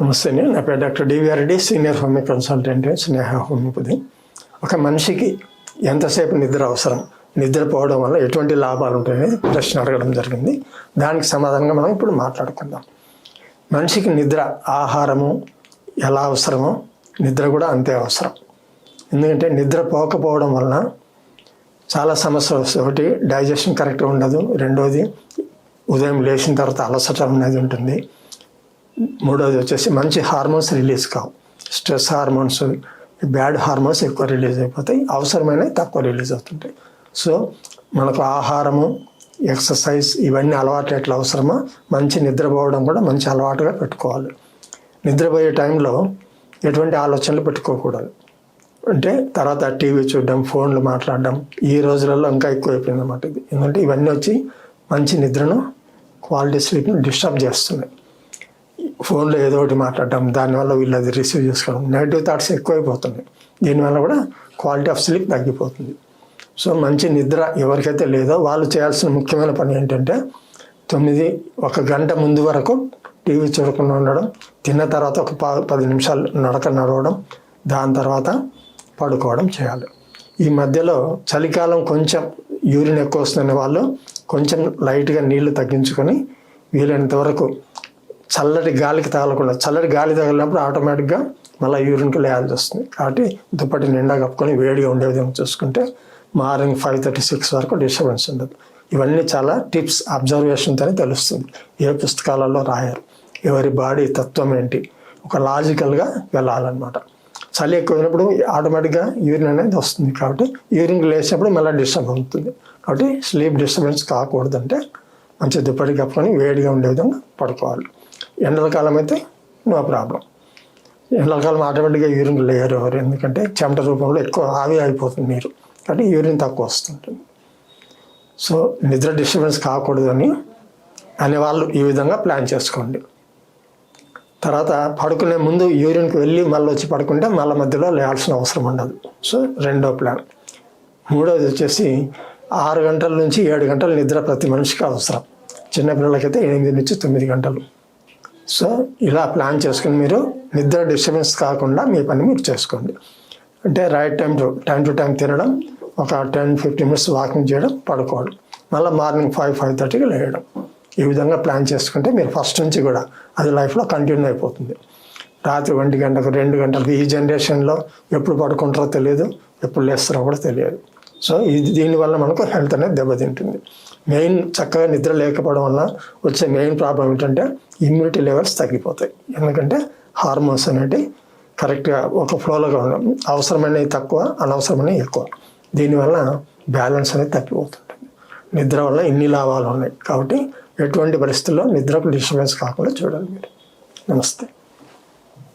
నమస్తే, నా పేరు doctor DVR Reddy, senior homeo consultant, Sneha homeopathy. ఒక మనిషికి ఎంతసేపు నిద్ర అవసరం, నిద్రపోవడం వల్ల ఎటువంటి లాభాలు ఉంటాయని ప్రశ్న అడగడం జరిగింది. దానికి సమాధానంగా మనం ఇప్పుడు మాట్లాడుకుందాం. మనిషికి నిద్ర, ఆహారము ఎలా అవసరమో నిద్ర కూడా అంతే అవసరం. ఎందుకంటే నిద్ర పోకపోవడం వలన చాలా సమస్యలు వస్తాయి. ఒకటి, డైజెషన్ కరెక్ట్గా ఉండదు. రెండోది, ఉదయం లేచిన తర్వాత అలసట అనేది ఉంటుంది. మూడోది వచ్చేసి మంచి హార్మోన్స్ రిలీజ్ కావు. స్ట్రెస్ హార్మోన్స్, బ్యాడ్ హార్మోన్స్ ఎక్కువ రిలీజ్ అయిపోతాయి, అవసరమైనవి తక్కువ రిలీజ్ అవుతుంటాయి. సో మనకు ఆహారము, ఎక్సర్సైజ్ ఇవన్నీ అలవాట్లు ఎట్లా అవసరమో మంచి నిద్రపోవడం కూడా మంచి అలవాటుగా పెట్టుకోవాలి. నిద్రపోయే టైంలో ఎటువంటి ఆలోచనలు పెట్టుకోకూడదు. అంటే తర్వాత టీవీ చూడడం, ఫోన్లు మాట్లాడడం ఈ రోజులలో ఇంకా ఎక్కువైపోయింది అన్నమాట. ఇది ఎందుకంటే ఇవన్నీ వచ్చి మంచి నిద్రను, క్వాలిటీ స్లీప్ని డిస్టర్బ్ చేస్తున్నాయి. ఫోన్లో ఏదో ఒకటి మాట్లాడడం, దానివల్ల వీళ్ళు అది రిసీవ్ చేసుకోవడం, నెగిటివ్ థాట్స్ ఎక్కువైపోతున్నాయి. దీనివల్ల కూడా క్వాలిటీ ఆఫ్ స్లీప్ తగ్గిపోతుంది. సో మంచి నిద్ర ఎవరికైతే లేదో వాళ్ళు చేయాల్సిన ముఖ్యమైన పని ఏంటంటే 1 గంట ముందు వరకు టీవీ చూడకుండా ఉండడం, తిన్న తర్వాత ఒక 10 నిమిషాలు నడవడం, దాని తర్వాత పడుకోవడం చేయాలి. ఈ మధ్యలో చలికాలం కొంచెం యూరిన్ ఎక్కువ వస్తున్న వాళ్ళు కొంచెం లైట్గా నీళ్లు తగ్గించుకొని వీలైనంత వరకు చల్లటి గాలికి తగలకుండా, చల్లటి గాలి తగిలినప్పుడు ఆటోమేటిక్గా మళ్ళీ యూరిన్కి లేయాల్సి వస్తుంది. కాబట్టి దుప్పటి నిండా కప్పుకొని వేడిగా ఉండే విధంగా చూసుకుంటే మార్నింగ్ 5:36 వరకు డిస్టర్బెన్స్ ఉండదు. ఇవన్నీ చాలా టిప్స్, అబ్జర్వేషన్తోనే తెలుస్తుంది. ఏ పుస్తకాలలో రాయరు. ఎవరి బాడీ తత్వం ఏంటి, ఒక లాజికల్గా వెళ్ళాలన్నమాట. చలి ఎక్కువైనప్పుడు ఆటోమేటిక్గా యూరిన్ అనేది వస్తుంది. కాబట్టి యూరిన్కి లేచినప్పుడు మళ్ళీ డిస్టర్బ్ అవుతుంది. కాబట్టి స్లీప్ డిస్టర్బెన్స్ కాకూడదంటే మంచి దుప్పటి కప్పుకొని వేడిగా ఉండే విధంగా పడుకోవాలి. ఎండలకాలం అయితే నో ప్రాబ్లం. ఎండలకాలం ఆటోమేటిక్గా యూరిన్ లేయరు ఎవరు, ఎందుకంటే చెమట రూపంలో ఎక్కువ ఆవి అయిపోతుంది నీరు, కాబట్టి యూరిన్ తక్కువ వస్తుంటుంది. సో నిద్ర డిస్టర్బెన్స్ కాకూడదని అనేవాళ్ళు ఈ విధంగా ప్లాన్ చేసుకోండి. తర్వాత పడుకునే ముందు యూరిన్కి వెళ్ళి మళ్ళీ వచ్చి పడుకుంటే మళ్ళీ మధ్యలో లేయాల్సిన అవసరం ఉండదు. సో రెండో ప్లాన్. మూడోది వచ్చేసి 6 గంటల నుంచి 7 గంటలు నిద్ర ప్రతి మనిషికి అవసరం. చిన్నపిల్లలకైతే 8 నుంచి 9 గంటలు. సో ఇలా ప్లాన్ చేసుకుని మీరు నిద్ర డిస్టర్బెన్స్ కాకుండా మీ పని మీరు చేసుకోండి. అంటే రైట్ టైం టు టైం తినడం, ఒక 10-15 మినిట్స్ వాకింగ్ చేయడం, పడుకోవడం, మళ్ళీ మార్నింగ్ 5-5:30కి లేయడం. ఈ విధంగా ప్లాన్ చేసుకుంటే మీరు ఫస్ట్ నుంచి కూడా అది లైఫ్లో కంటిన్యూ అయిపోతుంది. రాత్రి 1 గంటకు 2 గంటలకు ఈ జనరేషన్లో ఎప్పుడు పడుకుంటారో తెలియదు, ఎప్పుడు లేస్తారో కూడా తెలియదు. సో దీనివల్ల మనకు హెల్త్ అనేది దెబ్బతింటుంది. మెయిన్ చక్కగా నిద్ర లేకపోవడం వల్ల వచ్చే మెయిన్ ప్రాబ్లం ఏంటంటే ఇమ్యూనిటీ లెవెల్స్ తగ్గిపోతాయి. ఎందుకంటే హార్మోన్స్ అనేవి కరెక్ట్గా ఒక ఫ్లోలోగా ఉండడం, అవసరమైనవి తక్కువ, అనవసరమైనవి ఎక్కువ. దీనివల్ల బ్యాలెన్స్ అనేది తగ్గిపోతుంటుంది. నిద్ర వల్ల ఇన్ని లాభాలు ఉన్నాయి. కాబట్టి ఎటువంటి పరిస్థితుల్లో నిద్రకు డిస్టర్బెన్స్ కాకుండా చూడాలి మీరు. నమస్తే.